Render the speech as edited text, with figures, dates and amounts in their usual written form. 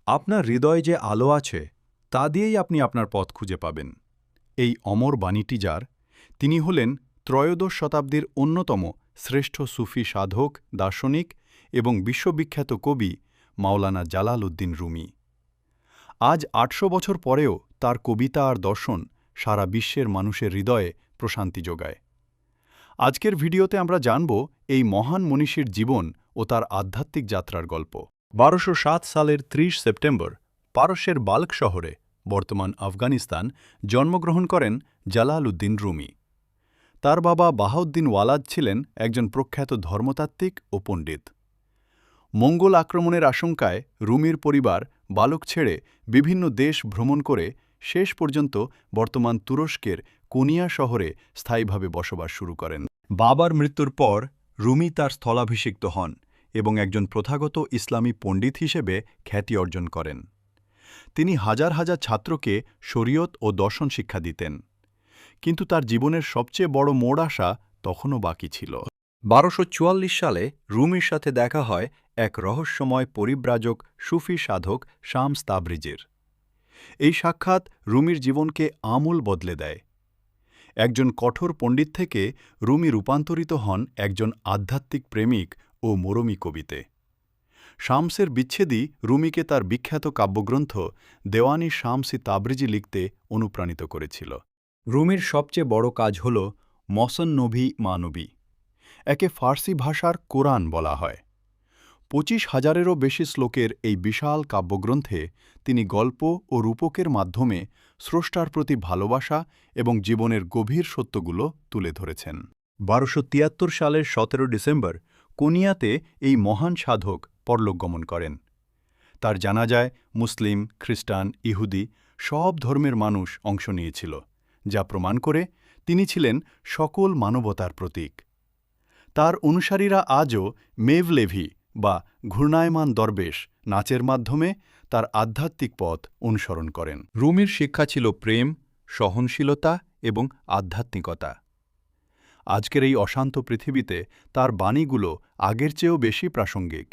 আপনার হৃদয়ে যে আলো আছে তা দিয়েই আপনি আপনার পথ খুঁজে পাবেন। এই অমর বাণীটি যার, তিনি হলেন ত্রয়োদশ শতাব্দীর অন্যতম শ্রেষ্ঠ সুফি সাধক, দার্শনিক এবং বিশ্ববিখ্যাত কবি মাওলানা জালালউদ্দিন রুমি। আজ ৮০০ বছর পরেও তার কবিতা আর দর্শন সারা বিশ্বের মানুষের হৃদয়ে প্রশান্তি যোগায়। আজকের ভিডিওতে আমরা জানব এই মহান মনীষীর জীবন ও তার আধ্যাত্মিক যাত্রার গল্প। ১২০৭ সালের ৩০ সেপ্টেম্বর পারস্যের বাল্ক শহরে, বর্তমান আফগানিস্তান, জন্মগ্রহণ করেন জালালউদ্দিন রুমি। তার বাবা বাহাউদ্দিন ওয়ালাদ ছিলেন একজন প্রখ্যাত ধর্মতাত্ত্বিক ও পণ্ডিত। মঙ্গোল আক্রমণের আশঙ্কায় রুমির পরিবার বালক ছেড়ে বিভিন্ন দেশ ভ্রমণ করে শেষ পর্যন্ত বর্তমান তুরস্কের কোনিয়া শহরে স্থায়ীভাবে বসবাস শুরু করেন। বাবার মৃত্যুর পর রুমি তার স্থলাভিষিক্ত হন এবং একজন প্রথাগত ইসলামী পণ্ডিত হিসেবে খ্যাতি অর্জন করেন। তিনি হাজার হাজার ছাত্রকে শরীয়ত ও দর্শন শিক্ষা দিতেন। কিন্তু তার জীবনের সবচেয়ে বড় মোড় আসা তখনও বাকি ছিল। ১২৪৪ সালে রুমির সাথে দেখা হয় এক রহস্যময় পরিব্রাজক সুফি সাধক শামস তাবরিজের। এই সাক্ষাৎ রুমির জীবনকে আমূল বদলে দেয়। একজন কঠোর পণ্ডিত থেকে রুমি রূপান্তরিত হন একজন আধ্যাত্মিক প্রেমিক ও মরমী কবিতে। শামসের বিচ্ছেদই রুমিকে তার বিখ্যাত কাব্যগ্রন্থ দেওয়ানি শামস-ই তাবরিজি লিখতে অনুপ্রাণিত করেছিল। রুমির সবচেয়ে বড় কাজ হল মসননবী মানবী। একে ফার্সি ভাষার কোরআন বলা হয়। ২৫,০০০-এরও বেশি শ্লোকের এই বিশাল কাব্যগ্রন্থে তিনি গল্প ও রূপকের মাধ্যমে স্রষ্টার প্রতি ভালোবাসা এবং জীবনের গভীর সত্যগুলো তুলে ধরেছেন। ১২৭৩ সালের ১৭ ডিসেম্বর কোনিয়াতে এই মহান সাধক পরলোকগমন করেন। তার জানাজায় মুসলিম, খ্রিস্টান, ইহুদি সব ধর্মের মানুষ অংশ নিয়েছিল, যা প্রমাণ করে তিনি ছিলেন সকল মানবতার প্রতীক। তার অনুসারীরা আজও মেভলেভি বা ঘূর্ণায়মান দরবেশ নাচের মাধ্যমে তার আধ্যাত্মিক পথ অনুসরণ করেন। রুমির শিক্ষা ছিল প্রেম, সহনশীলতা এবং আধ্যাত্মিকতা। আজকের এই অশান্ত পৃথিবীতে তার বাণীগুলো আগের চেয়েও বেশি প্রাসঙ্গিক।